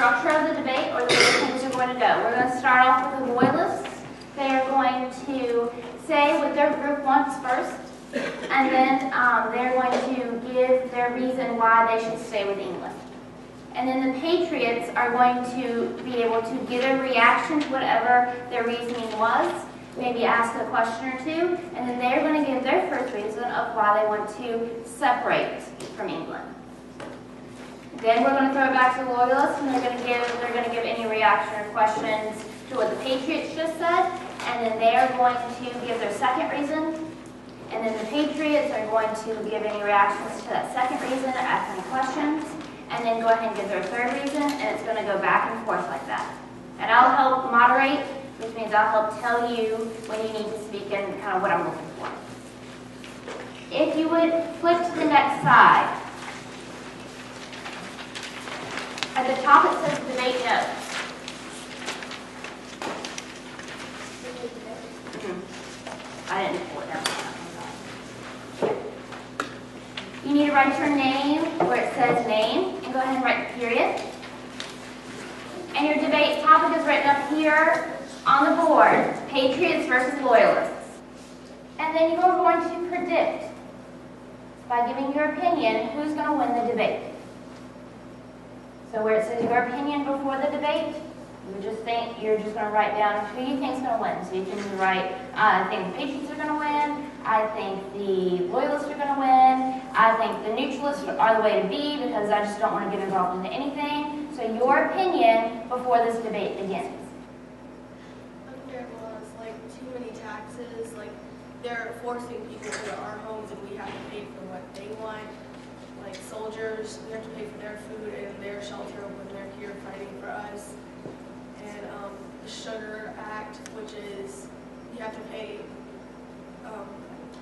structure of the debate or the way things are going to go. We're going to start off with the loyalists. They are going to say what their group wants first, and then they're going to give their reason why they should stay with England. And then the patriots are going to be able to give a reaction to whatever their reasoning was, maybe ask a question or two, and then they're going to give their first reason of why they want to separate from England. Then we're going to throw it back to the loyalists, and they're going to give any reaction or questions to what the patriots just said, and then they're going to give their second reason, and then the patriots are going to give any reactions to that second reason, ask any questions, and then go ahead and give their third reason, and it's going to go back and forth like that. And I'll help moderate, which means I'll help tell you when you need to speak and kind of what I'm looking for. If you would flip to the next slide. At the top it says debate notes. I didn't pull it down. You need to write your name where it says name, and go ahead and write the period. And your debate topic is written up here on the board, patriots versus loyalists. And then you are going to predict, by giving your opinion, who's going to win the debate. So where it says your opinion before the debate, you're just going to write down who you think is going to win. So you can write, I think the patriots are going to win, I think the loyalists are going to win, I think the neutralists are the way to be because I just don't want to get involved into anything. So your opinion before this debate begins. Unfair laws, like too many taxes, like they're forcing people to our homes and we have to pay for what they want. Like soldiers, we have to pay for their food and their shelter when they're here fighting for us. And the Sugar Act, which is you have to pay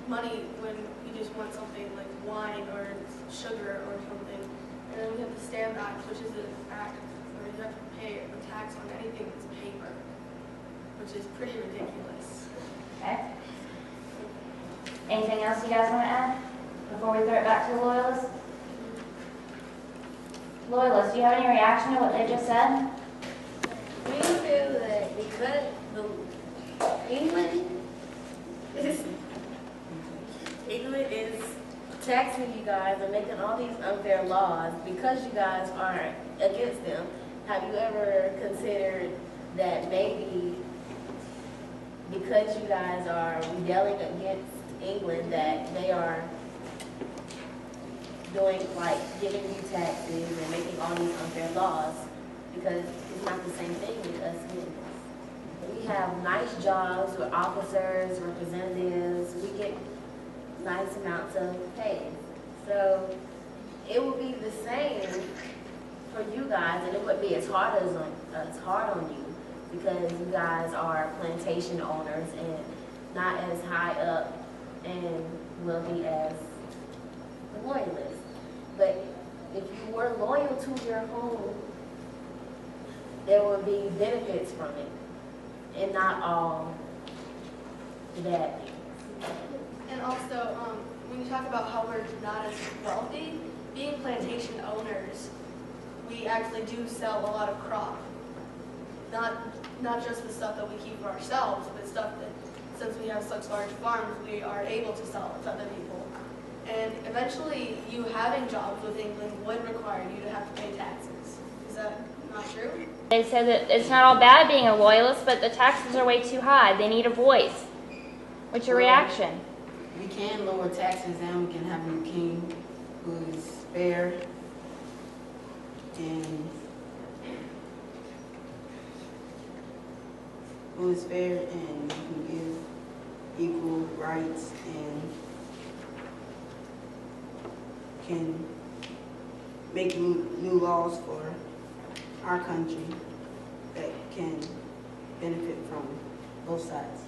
money when you just want something like wine or sugar or something. And then we have the Stamp Act, which is an act where you have to pay a tax on anything that's paper, which is pretty ridiculous. Okay. Anything else you guys want to add before we throw it back to the loyalists? Loyalists, do you have any reaction to what they just said? We feel that because England is taxing you guys and making all these unfair laws because you guys are against them. Have you ever considered that maybe because you guys are rebelling against England that they are doing, like, giving you taxes and making all these unfair laws? Because it's not the same thing with us men. We have nice jobs, we're officers, representatives, we get nice amounts of pay. So it would be the same for you guys, and it wouldn't be as hard on you because you guys are plantation owners and not as high up and wealthy as the loyalists. But if you were loyal to your home, there would be benefits from it, and not all bad things. And also, when you talk about how we're not as wealthy, being plantation owners, we actually do sell a lot of crop. Not just the stuff that we keep for ourselves, but stuff that, since we have such large farms, we are able to sell to other people. And eventually, you having jobs with England would require you to have to pay taxes. Is that not true? They said that it's not all bad being a loyalist, but the taxes are way too high. They need a voice. What's your reaction? We can lower taxes and we can have a new king who is fair and can give equal rights and can make new laws for our country that can benefit from both sides.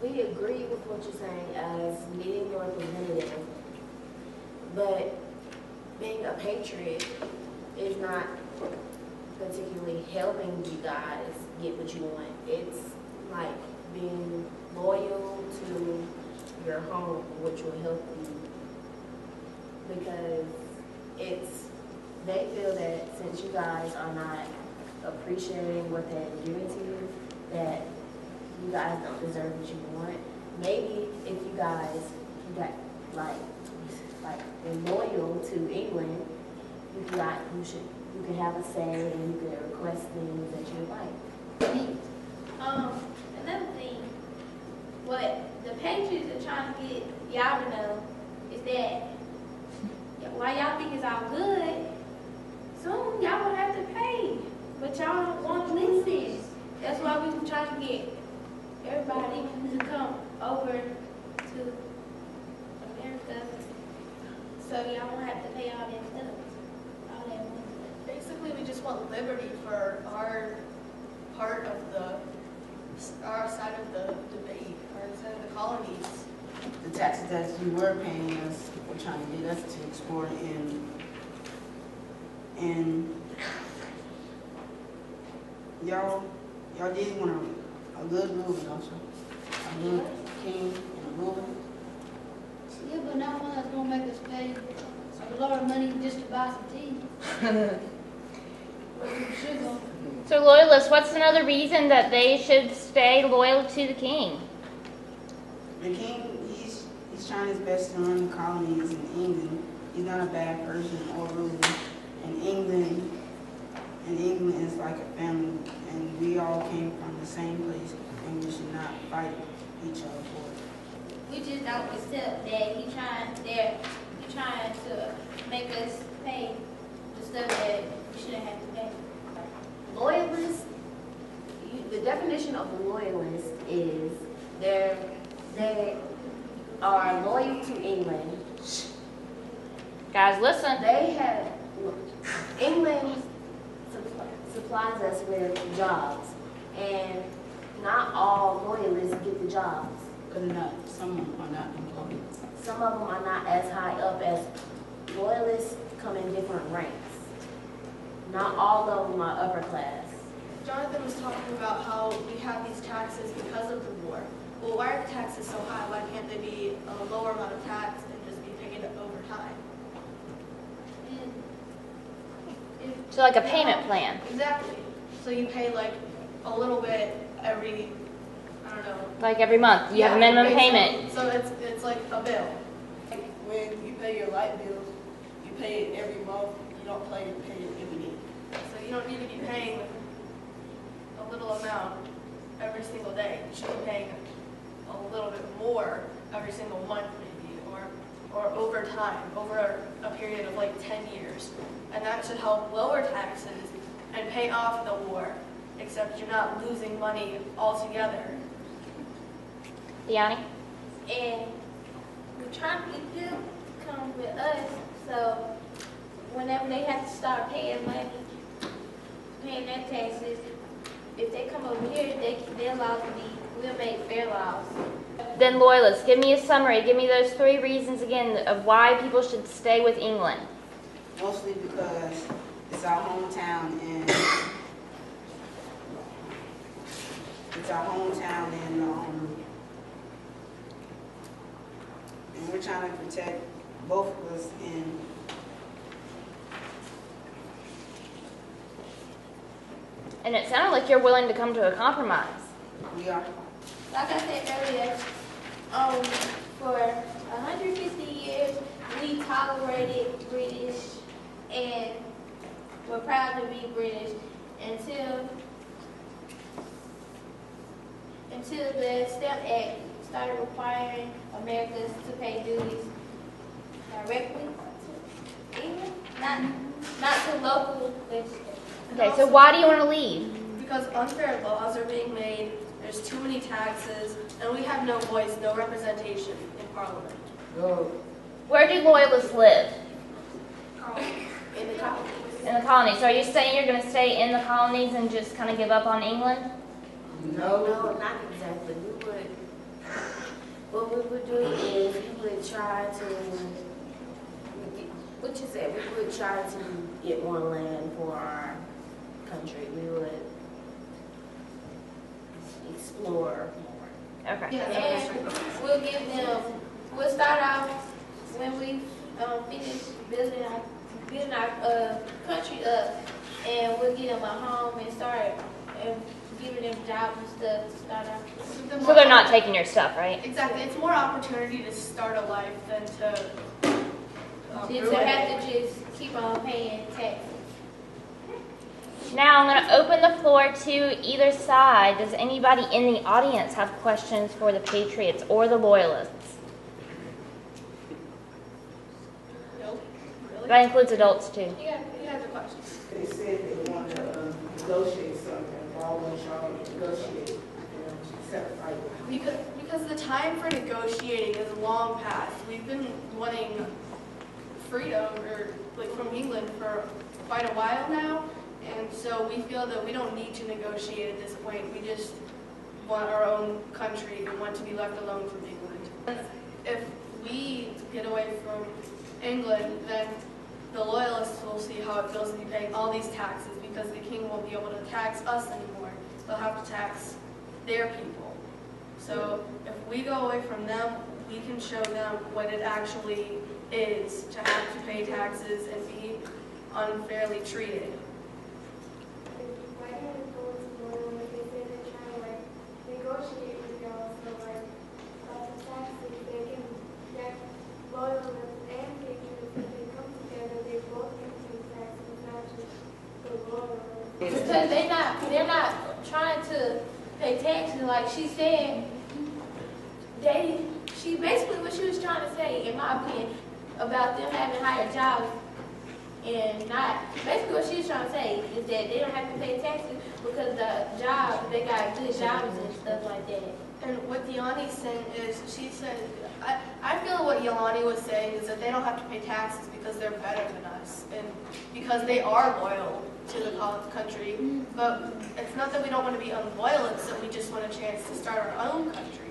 We agree with what you're saying as being your representative, but being a patriot is not particularly helping you guys get what you want. It's like being loyal to your home, which will help you, because it's they feel that since you guys are not appreciating what they're giving to you, that you guys don't deserve what you want. Maybe if you guys got like they're loyal to England, you can have a say and you can request things that you would like. Another thing, what the Patriots are trying to get y'all to know is that while y'all think it's all good, soon y'all gonna have to pay, but y'all won't listen. That's why we were trying to get everybody to come over to America, so y'all won't have to pay all that stuff, all that money. Basically, we just want liberty for our part of our side of the debate, our side of the colonies. The taxes that you were paying us, we're trying to get us to export and y'all did want a good ruler, don't you? A good king and a ruler. Yeah, but not one that's gonna make us pay a lot of money just to buy some tea. Sugar. So loyalists, what's another reason that they should stay loyal to the king? The king, he's trying his best to run the colonies in England. He's not a bad person or ruler. And England is like a family, and we all came from the same place, and we should not fight each other for it. We just don't accept that he trying to make us pay the stuff that we shouldn't have to pay. Loyalists, the definition of a loyalist is they are loyal to England. Guys, listen. England supplies us with jobs, and not all loyalists get the jobs. But some of them are not employed. Some of them are not as high up as loyalists come in different ranks. Not all of them are upper class. Jonathan was talking about how we have these taxes because of the war. Well, why are the taxes so high? Why can't they be a lower amount of tax and just be paid over time? So like a payment plan. Exactly. So you pay like a little bit every, I don't know. Like every month, you have a minimum payment. So it's like a bill. When you pay your light bill, you pay it every month. You don't pay it every day. So you don't need to be paying a little amount every single day. You should be paying a little bit more every single month maybe, or over time, over a period of like 10 years. And that should help lower taxes and pay off the war, except you're not losing money altogether. Yanni? And we're trying to get them to come with us, so whenever they have to start paying money, paying their taxes, if they come over here, their laws we'll make fair laws. Then loyalists, give me a summary. Give me those 3 reasons again of why people should stay with England. Mostly because it's our hometown and we're trying to protect both of us, and And it sounded like you're willing to come to a compromise. we are. Like I said earlier, for 150 years, we tolerated British and we're proud to be British until the Stamp Act started requiring Americans to pay duties directly to England, not to local legislators. Okay, so why do you want to leave? Because unfair laws are being made, there's too many taxes, and we have no voice, no representation in Parliament. Where do loyalists live? In the colonies. In the colonies. So are you saying you're going to stay in the colonies and just kind of give up on England? No, not exactly. What we would do is we would try to, what you said, we would try to get more land for our country. We would explore more. Okay. And we'll start off when we finish building our building our country up, and we'll give them a home and start and giving them jobs and stuff to start out. So they're not taking your stuff, right? Exactly, it's more opportunity to start a life than to To ruin have it. to just keep on paying taxes. Now I'm going to open the floor to either side. Does anybody in the audience have questions for the Patriots or the Loyalists? Nope, really? That includes adults too. He has a question. They said they want to negotiate something, why won't y'all negotiate, set a fight? Because the time for negotiating is long past. We've been wanting freedom from England for quite a while now, and so we feel that we don't need to negotiate at this point. We just want our own country and want to be left alone from England. If we get away from England, then the Loyalists will see how it feels to be paying all these taxes because the king won't be able to tax us anymore. They'll have to tax their people. So if we go away from them, we can show them what it actually is to have to pay taxes and be unfairly treated. Why don't we go with loyal if they say they're trying to negotiate with y'all, so about the taxes, they can get loyalists and patriots, if they come together, they both can pay taxes, not just the loyalists. Because they're not trying to pay taxes like she said. She basically what she was trying to say, in my opinion, about them having higher jobs and not, basically what she was trying to say is that they don't have to pay taxes because the job, they got good jobs and stuff like that. And what Deani's saying is, she said, I feel what Yolani was saying is that they don't have to pay taxes because they're better than us and because they are loyal to the country. But it's not that we don't want to be unloyal, it's that we just want a chance to start our own country.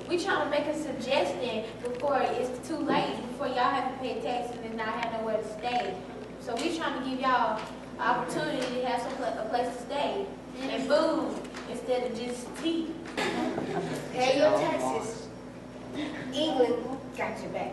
We trying to make a suggestion before it's too late, before y'all have to pay taxes and not have nowhere to stay. So we trying to give y'all an opportunity to have a place to stay and food instead of just tea. Pay your taxes. England got your back.